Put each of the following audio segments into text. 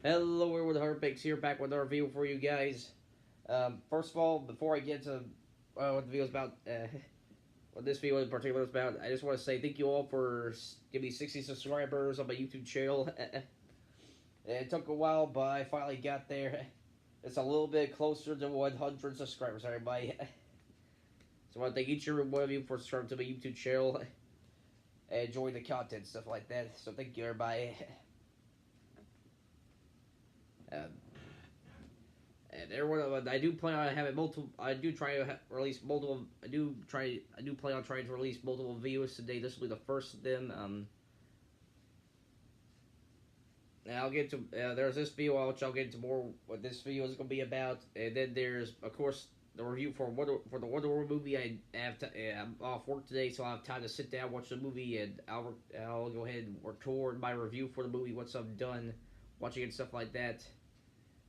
Hello, everyone. Heartbakes here, back with another video for you guys. First of all, before I get to what the video is about, what this video in particular is about, I just want to say thank you all for giving me 60 subscribers on my YouTube channel. It took a while, but I finally got there. It's a little bit closer to 100 subscribers, everybody. So I want to thank each and every one of you for subscribing to my YouTube channel and enjoying the content, stuff like that. So thank you, everybody. Um, And everyone, I do plan on having multiple. I do try to release multiple. I do plan on trying to release multiple videos today. This will be the first of them. And I'll get to. There's this video, which I'll get into more. What this video is going to be about, and then there's, of course, the review for the Wonder Woman movie. I have to. I'm off work today, so I'll have time to sit down, watch the movie, and I'll go ahead and work toward my review for the movie once I'm done watching it and stuff like that.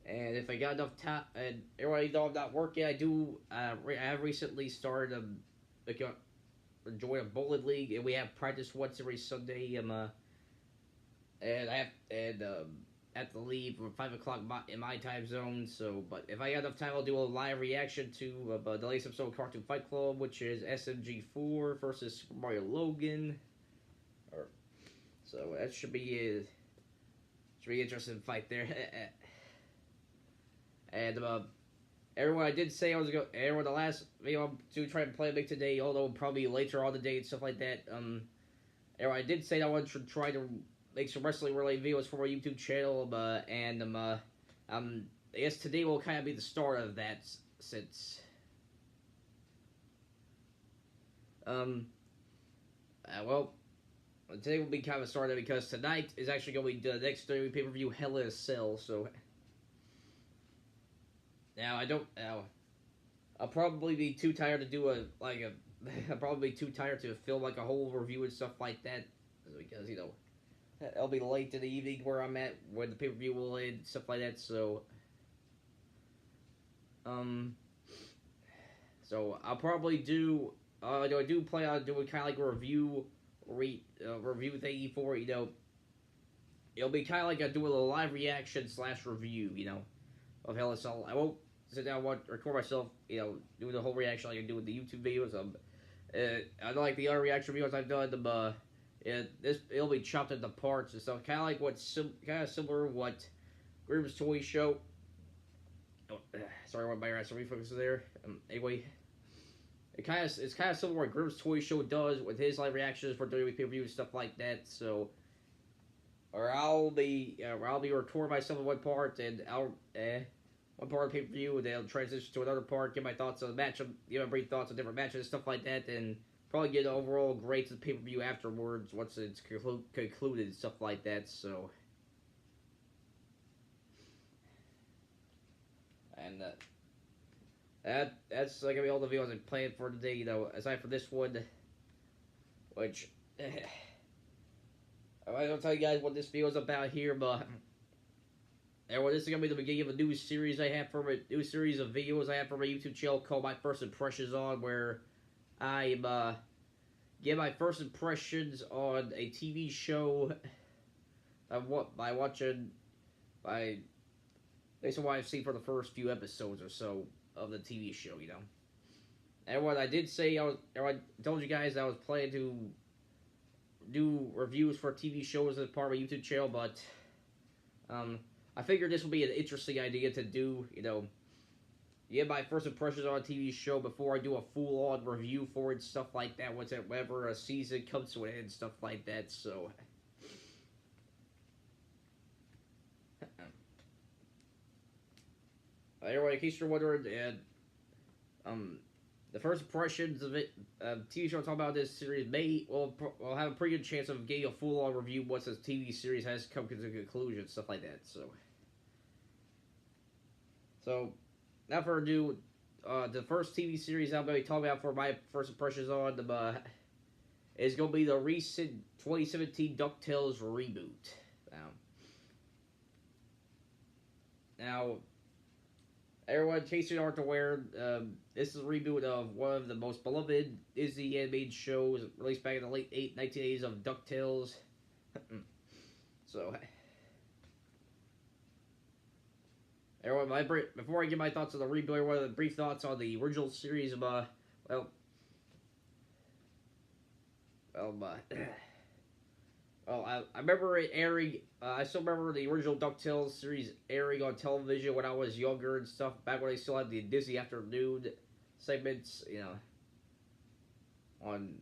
And if I got enough time, and everybody know I'm not working, I do. I have recently started join a bowling league, and we have practice once every Sunday. And have to leave for 5 o'clock in my time zone. So, but if I got enough time, I'll do a live reaction to the latest episode of Cartoon Fight Club, which is SMG4 versus Super Mario Logan. So that should be an interesting fight there. And everyone, I did say I was going. Everyone, the last video I'm to try and play a big today, although probably later on the day and stuff like that. Everyone, I did say that I wanted to try to make some wrestling related videos for my YouTube channel. I guess today will kind of be the start of that, since well, today will be kind of a start of it, because tonight is actually going to be the next pay-per-view, Hell in a Cell. So. Now I don't. Now I'll probably be too tired to do I'll probably be too tired to film like a whole review and stuff like that, because it'll be late in the evening where I'm at, where the pay per view will end, stuff like that. Um, so I'll probably do. I do plan on doing kind of like a review thingy for It'll be kind of like doing a live reaction / review, of Hell in a Cell. I won't sit down and record myself, doing the whole reaction like I do with the YouTube videos. Unlike the other reaction videos I've done, it'll be chopped into parts and stuff, kind of like kind of similar to what Grimm's Toy Show. Oh, sorry, I went by some reflexes there. Anyway, it's kind of similar to what Grimm's Toy Show does with his live reactions for WWE pay-per-view and stuff like that. So, or I'll be recording myself in one part, and one part of the pay-per-view, and then I'll transition to another part, give my thoughts on the match, give my brief thoughts on different matches and stuff like that, and probably get an overall grade to the pay-per-view afterwards once it's concluded and stuff like that. So, and that's gonna be all the videos I'm playing for today. Aside from this one, which I don't tell you guys what this video is about here, but. And this is gonna be the beginning of a new series I have for my new series of videos I have for my YouTube channel called My First Impressions On, where I give my first impressions on a TV show by watching based on what I've seen for the first few episodes or so of the TV show, And what I did say, I told you guys I was planning to do reviews for TV shows as part of my YouTube channel, but I figured this would be an interesting idea to do, get my first impressions on a TV show before I do a full-on review for it, stuff like that, whenever a season comes to an end, stuff like that, so. Anyway, in case you're wondering, the first impressions of it, TV show I'm talking about this series will have a pretty good chance of getting a full-on review once this TV series has come to a conclusion, stuff like that, so. So, without further ado, the first TV series I'm going to be talking about for my first impressions on is going to be the recent 2017 Ducktales reboot. Now, everyone, in case you aren't aware, this is a reboot of one of the most beloved Disney animated shows released back in the late 1980s of Ducktales. So, everyone, before I give my thoughts on the reboot, one of the brief thoughts on the original series of well, well, well, I remember it airing. I still remember the original Ducktales series airing on television when I was younger and stuff. Back when they still had the Disney afternoon segments, on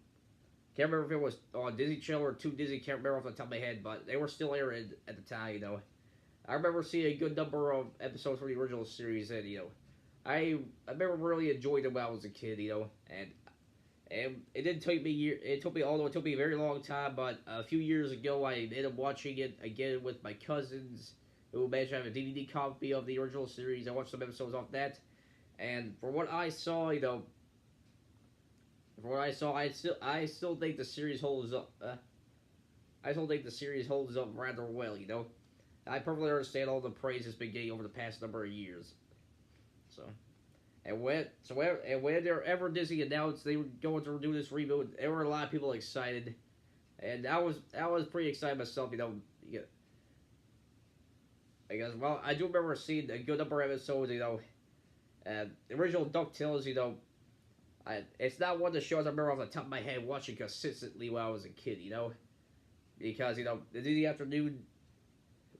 can't remember if it was on Disney Channel or Two Disney. Can't remember off the top of my head, but they were still airing at the time. I remember seeing a good number of episodes from the original series, and I remember really enjoying them when I was a kid. And it didn't take me although it took me a very long time, but a few years ago I ended up watching it again with my cousins who managed to have a DVD copy of the original series. I watched some episodes off that, and from what I saw, I still think the series holds up. I still think the series holds up rather well. I perfectly understand all the praise it's been getting over the past number of years. So. Whenever Disney announced they were going to do this reboot, there were a lot of people excited, and I was pretty excited myself. Because I do remember seeing a good number of episodes. The original Ducktales. It's not one of the shows I remember off the top of my head watching consistently when I was a kid. Because the Disney afternoon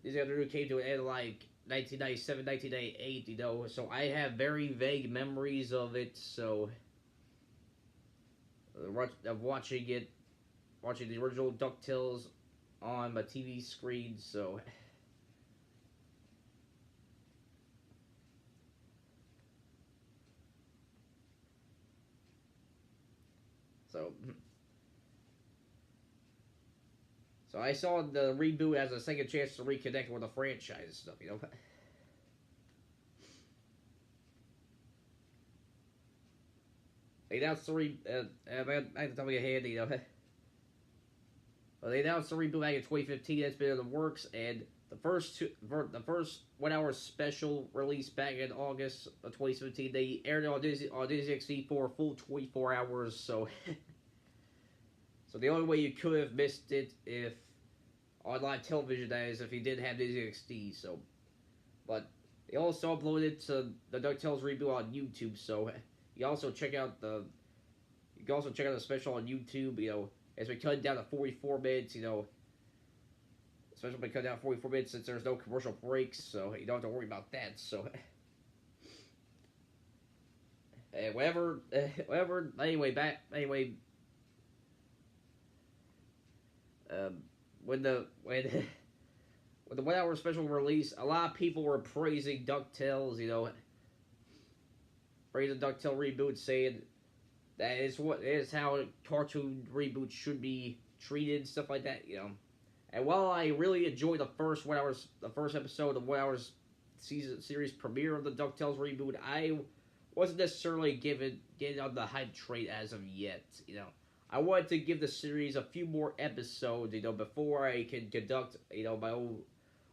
came to an end like 1997, 1998, so I have very vague memories of it, so of watching the original DuckTales on my TV screen, so so so I saw the reboot as a second chance to reconnect with the franchise and stuff. They announced the I have to tell you ahead, well, they announced the reboot back in 2015. That's been in the works, and the first 1 hour special release back in August of 2017. They aired it on Disney XD for a full 24 hours. So, so the only way you could have missed it if on live television, that is, if you didn't have Disney XD. So, but they also uploaded to the DuckTales reboot on YouTube. So. You can also check out the special on YouTube. It's been cut down to 44 minutes. Especially been cut down to 44 minutes since there's no commercial breaks, so you don't have to worry about that. So, and whatever. Anyway. When the 1 hour special release, a lot of people were praising DuckTales. Praising DuckTales reboot, saying that is how a cartoon reboot should be treated, and stuff like that. And while I really enjoyed the first episode of 1 hour's series premiere of the DuckTales reboot, I wasn't necessarily getting on the hype train as of yet. I wanted to give the series a few more episodes, before I can conduct, my own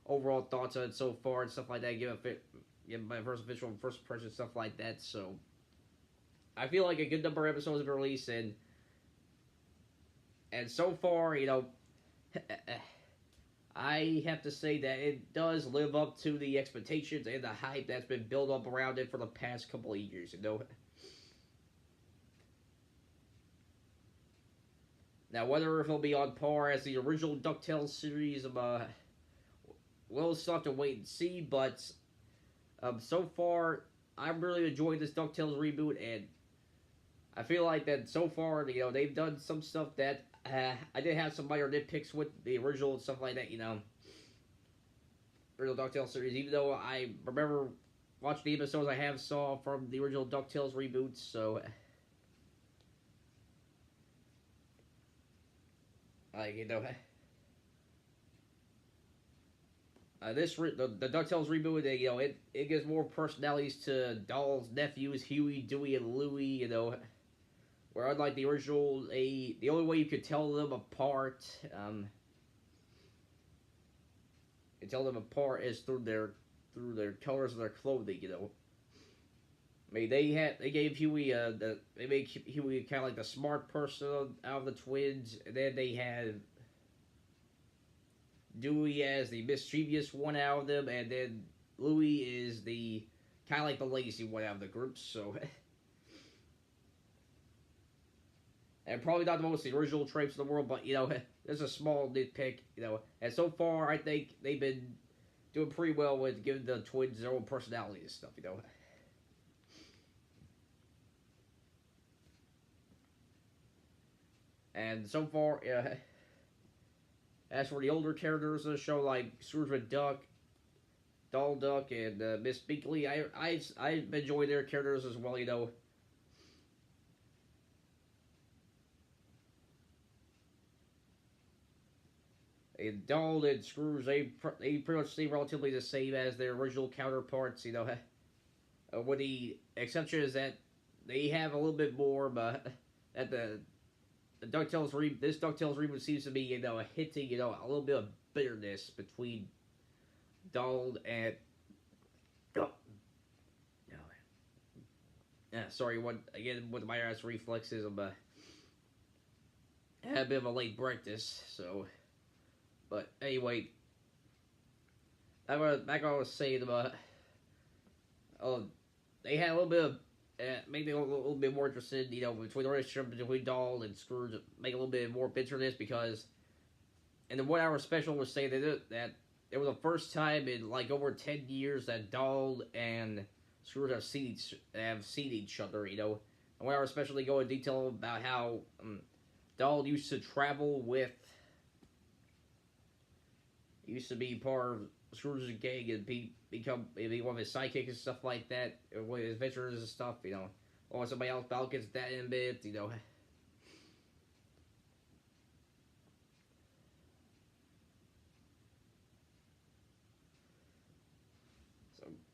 overall thoughts on it so far and stuff like that. Give my first impression, stuff like that. So I feel like a good number of episodes have been released, and so far, I have to say that it does live up to the expectations and the hype that's been built up around it for the past couple of years. Now, whether it'll be on par as the original DuckTales series, we'll still have to wait and see. But so far, I'm really enjoying this DuckTales reboot, and I feel like that so far, they've done some stuff that I did have some minor nitpicks with the original and stuff like that, original DuckTales series, even though I remember watching the episodes I saw from the original DuckTales reboot, so the DuckTales reboot, it gives more personalities to Doll's nephews, Huey, Dewey, and Louie, where unlike the original, the only way you could tell them apart, is through their colors of their clothing, I mean, they gave Huey they made Huey kind of like the smart person out of the twins, and then they had Dewey as the mischievous one out of them, and then Louis is the kind of like the lazy one out of the group, so and probably not the most original traits in the world, but there's a small nitpick, and so far I think they've been doing pretty well with giving the twins their own personality and stuff. And so far, as for the older characters of the show, like Scrooge McDuck, Donald Duck, and Miss Binkley, I enjoy their characters as well. And Donald and Scrooge, they pretty much seem relatively the same as their original counterparts. With the exception is that they have a little bit more, but at the this Ducktales reboot seems to be, hinting, a little bit of bitterness between Donald and. Oh, no. Yeah, sorry. Again with my ass reflexes, I had a bit of a late breakfast, so. But anyway, back what I was saying about. Oh, they had a little bit of. Make me a little bit more interested, between the relationship between Donald and Scrooge, make a little bit more bitterness because, and the 1 hour special was saying that it was the first time in like over 10 years that Donald and Scrooge have seen each other. The 1 hour special they go in detail about how Donald used to travel with, used to be part of Scrooge's gang and become maybe one of his sidekicks and stuff like that, or one of his adventures and stuff, or somebody else. But I'll get to that in a bit. So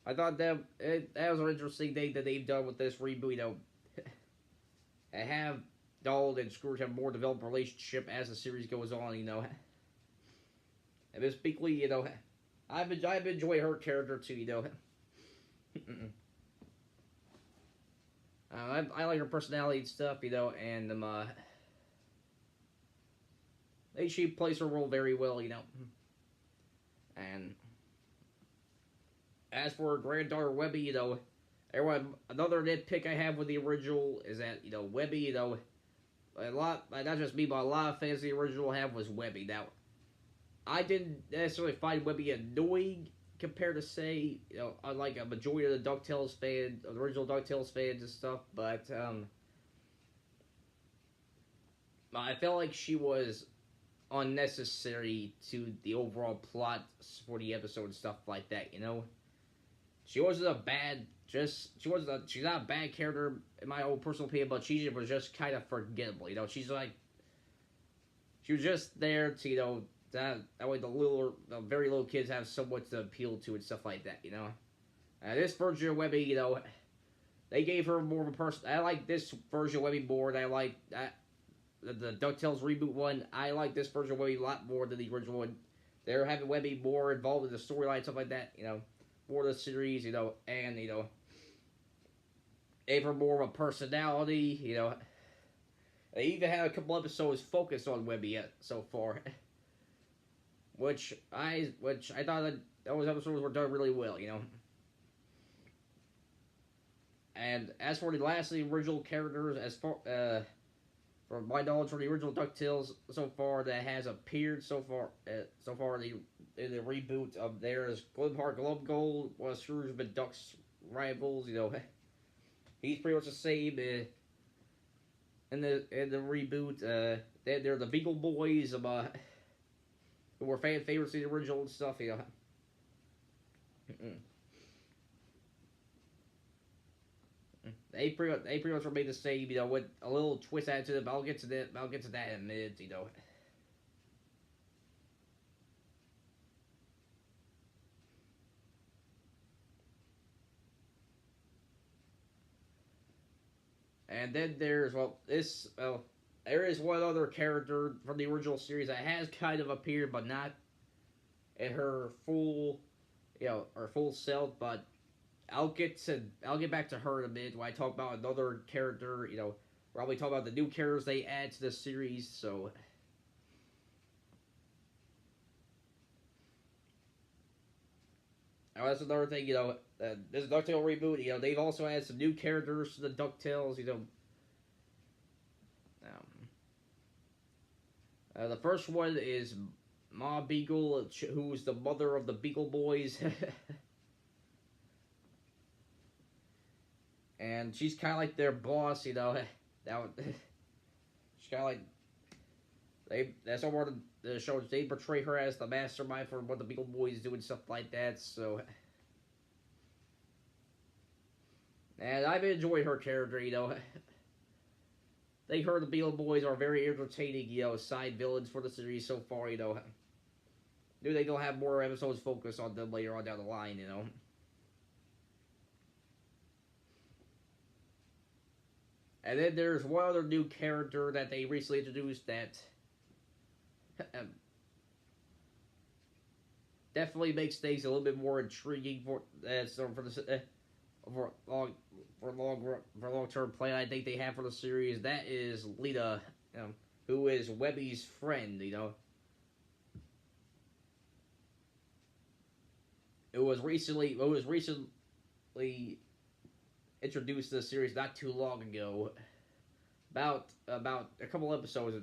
I thought that was an interesting thing that they've done with this reboot. And have Donald and Scrooge have a more developed relationship as the series goes on. And Miss Binkley, I've enjoyed her character too. I like her personality and stuff, and she plays her role very well. And as for her granddaughter Webby, everyone, another nitpick I have with the original is that Webby, a lot, not just me, but a lot of fans of the original have was Webby. Now, I didn't necessarily find Webby annoying compared to, say, unlike a majority of the DuckTales fans, the original DuckTales fans and stuff, but I felt like she was unnecessary to the overall plot for the episode and stuff like that. She wasn't a bad, she's not a bad character in my own personal opinion, but she was just kind of forgettable. She's like, she was just there to, that way the very little kids have somewhat to appeal to and stuff like that. This version of Webby, they gave her more of a person. I like this version of Webby more, and I like that the DuckTales reboot one. I like this version of Webby a lot more than the original one. They're having Webby more involved in the storyline and stuff like that. For the series, and gave her more of a personality. They even had a couple episodes focused on Webby so far. Which I thought that those episodes were done really well. And as for the original characters, as far from my knowledge, for the original DuckTales so far that has appeared so far in the reboot of theirs, Glimhart Glumgold was Scrooge McDuck's rivals. He's pretty much the same in the reboot. They're the Beagle Boys who were fan favorites of the original and stuff. They pretty much remain the same, with a little twist added to them. I'll get to that. In a minute. And then there is one other character from the original series that has kind of appeared, but not in her full, her full self. But I'll get back to her in a minute when I talk about another character. Where I'll be talking about the new characters they add to the series. So, that's another thing. This Ducktales reboot. They've also added some new characters to the Ducktales. The first one is Ma Beagle, who's the mother of the Beagle Boys. And she's kind of like their boss, That she's kind of like that's all part of the show. They portray her as the mastermind for what the Beagle Boys do and stuff like that. So, and I've enjoyed her character. They heard the Beagle Boys are very entertaining, side villains for the series so far. Knew they don't have more episodes focused on them later on down the line. And then there's one other new character that they recently introduced that definitely makes things a little bit more intriguing for the long term plan. I think they have for the series. That is Lita, who is Webby's friend. It was recently introduced to the series not too long ago. About a couple episodes.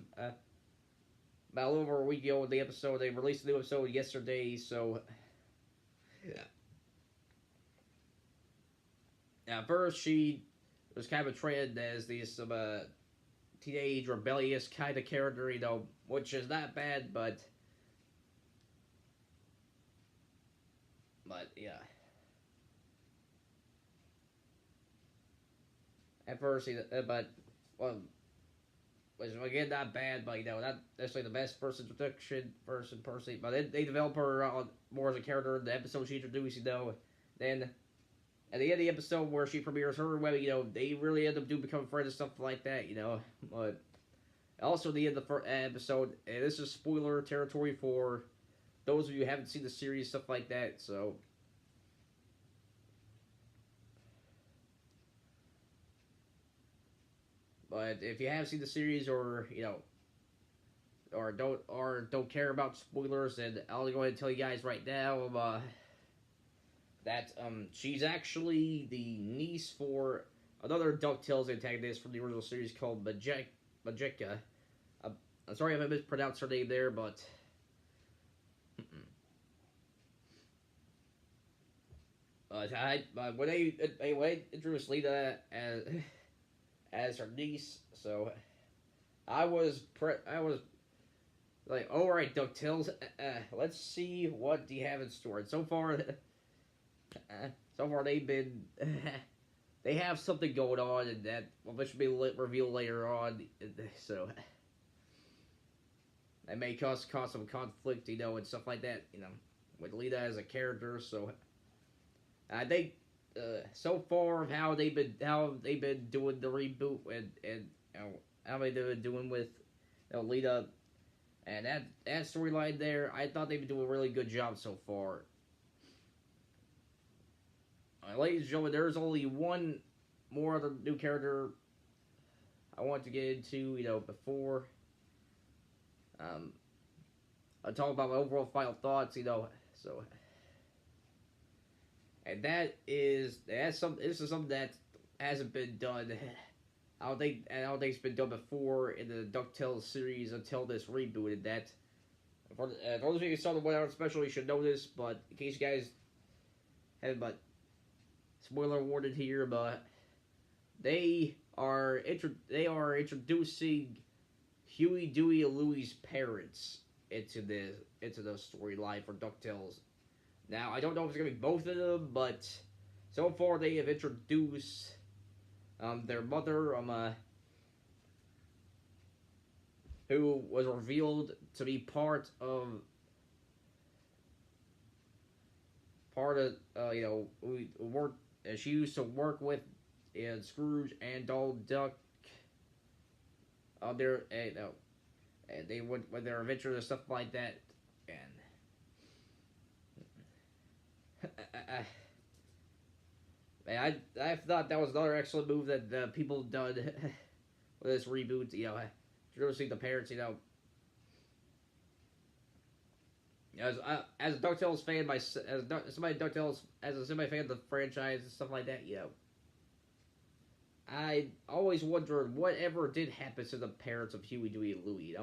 About a little over a week ago, the episode they released a new episode yesterday. So, yeah. At first, she was kind of portrayed as this teenage rebellious kind of character, which is not bad, but yeah. At first, but well, was again not bad, but not necessarily the best first introduction person. But they develop her more as a character in the episode she introduced. Then at the end of the episode where she premieres her web, they really end up becoming friends and stuff like that. But also the end of the first episode, and this is spoiler territory for those of you who haven't seen the series, stuff like that. So. But if you have seen the series, or don't care about spoilers, then I'll go ahead and tell you guys right now that she's actually the niece for another DuckTales antagonist from the original series called Majeka. I'm sorry if I mispronounced her name there, but when they introduced Lita as her niece, so I was like, all right, DuckTales, let's see what you have in store. And so far they've been they have something going on, and that should be revealed later on. So that may cause some conflict, and stuff like that, with Lita as a character. So I think. So far, how they've been doing the reboot, and how they've been doing with Lita, and that storyline there, I thought they've been doing a really good job so far. Ladies and gentlemen, there's only one more other new character I want to get into, before I talk about my overall final thoughts, so. And this is something that hasn't been done. I don't think it's been done before in the DuckTales series until this reboot. And that, for those of you who saw the 1 hour special, you should know this. But in case you guys haven't, but spoiler warning here. But they are introducing Huey, Dewey, and Louie's parents into the storyline for DuckTales. Now, I don't know if it's going to be both of them, but so far they have introduced their mother, who was revealed to be part of, she used to work with Scrooge and Donald Duck. And they went with their adventures and stuff like that, and I thought that was another excellent move that people done with this reboot. Introducing the parents, As a Ducktales fan, somebody Ducktales as a semi fan of the franchise and stuff like that, I always wondered whatever did happen to the parents of Huey, Dewey, and Louie.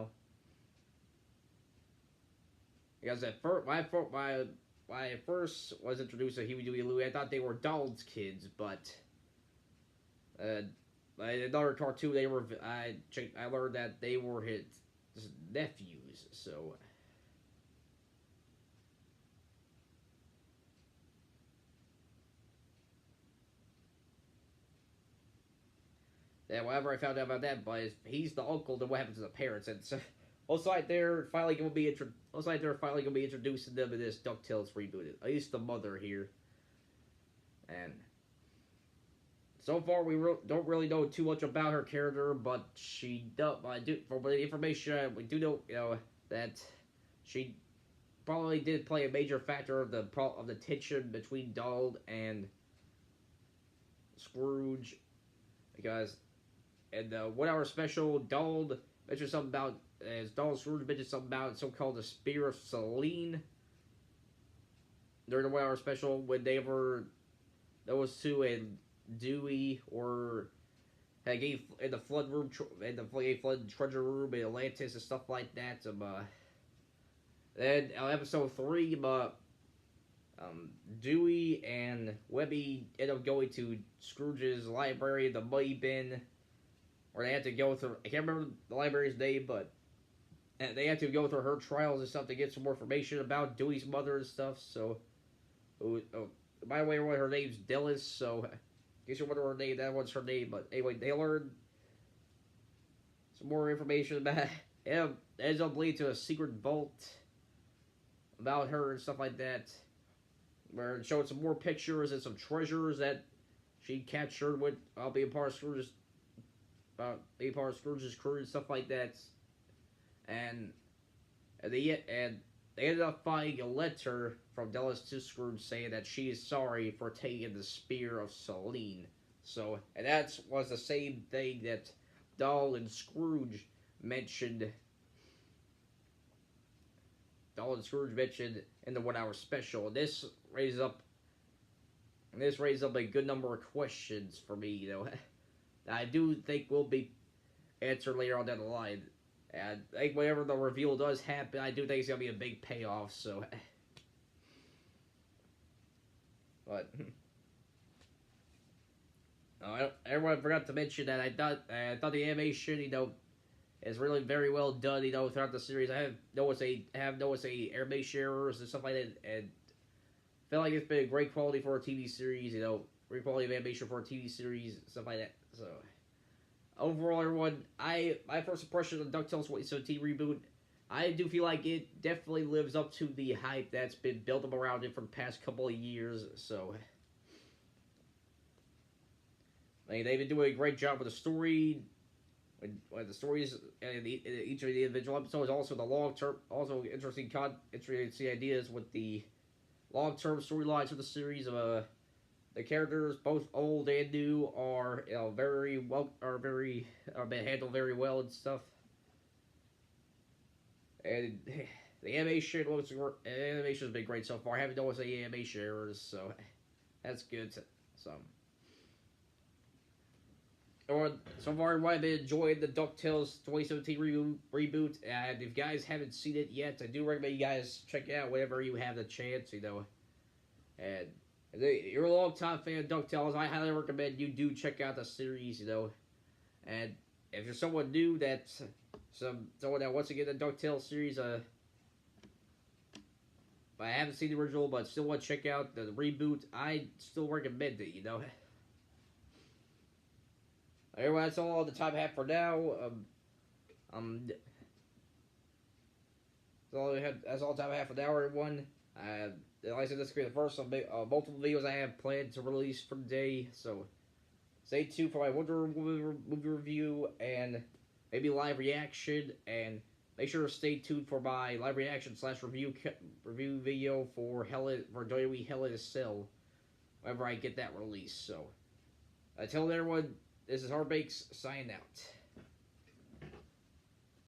Because at first, when I first was introduced to Huey, Dewey, and Louie, I thought they were Donald's kids, but uh, in another cartoon, I learned that they were his nephews. So yeah, whatever I found out about that, but he's the uncle. Then what happens to the parents? And so, looks like they're finally going to be introducing them in this Ducktales reboot. At least the mother here, and so far we don't really know too much about her character, but she does. I do from the information we do know, that she probably did play a major factor of the tension between Donald and Scrooge, because in the 1 hour special, Donald mentioned something about as Donald Scrooge mentioned something about so-called the Spear of Selene during the 1 hour special when they were those two and Dewey or had gave in the flood room flood treasure room in Atlantis and stuff like that. Then episode 3, Dewey and Webby end up going to Scrooge's library, the Muddy Bin, where they had to go through. I can't remember the library's name, but they had to go through her trials and stuff to get some more information about Dewey's mother and stuff. So, by the way, her name's Dillis. So, in case you're wondering her name, that one's her name. But anyway, they learned some more information about it. Ends up leading to a secret vault about her and stuff like that, where it showed some more pictures and some treasures that she captured with being part of Scrooge's crew and stuff like that. And they ended up finding a letter from Dallas to Scrooge saying that she is sorry for taking the Spear of Selene. So, and that was the same thing that Donald and Scrooge mentioned. Donald and Scrooge mentioned in the 1 hour special. This raises up a good number of questions for me, that I do think will be answered later on down the line. And I think whenever the reveal does happen, I do think it's gonna be a big payoff. So, but everyone forgot to mention that I thought the animation, is really very well done. Throughout the series, I have noticed animation errors and stuff like that, and feel like it's been a great quality for a TV series. Great quality of animation for a TV series, stuff like that. So, overall, everyone, my first impression of DuckTales 2017 reboot, I do feel like it definitely lives up to the hype that's been built up around it for the past couple of years. So, I mean, they've been doing a great job with the story. With the stories in each of the individual episodes, also the long term, also interesting ideas with the long term storylines of the series. The characters, both old and new, are been handled very well and stuff. And the animation has been great so far. I haven't noticed any animation errors, so that's good. So so far, I've been enjoying the DuckTales 2017 reboot. And if you guys haven't seen it yet, I do recommend you guys check it out whenever you have the chance, And if you're a long-time fan of DuckTales, I highly recommend you do check out the series, And if you're someone new someone that wants to get the DuckTales series, I haven't seen the original, but still want to check out the reboot, I still recommend it, Anyway, that's all the time I have for now. That's all the time I have for now, everyone. Like I said, this will be the first of multiple videos I have planned to release for the day. So, stay tuned for my Wonder Woman movie review and maybe live reaction. And make sure to stay tuned for my live reaction / review video for WWE Hell in a Cell whenever I get that released. So, until then, everyone. This is Hardbakes signing out.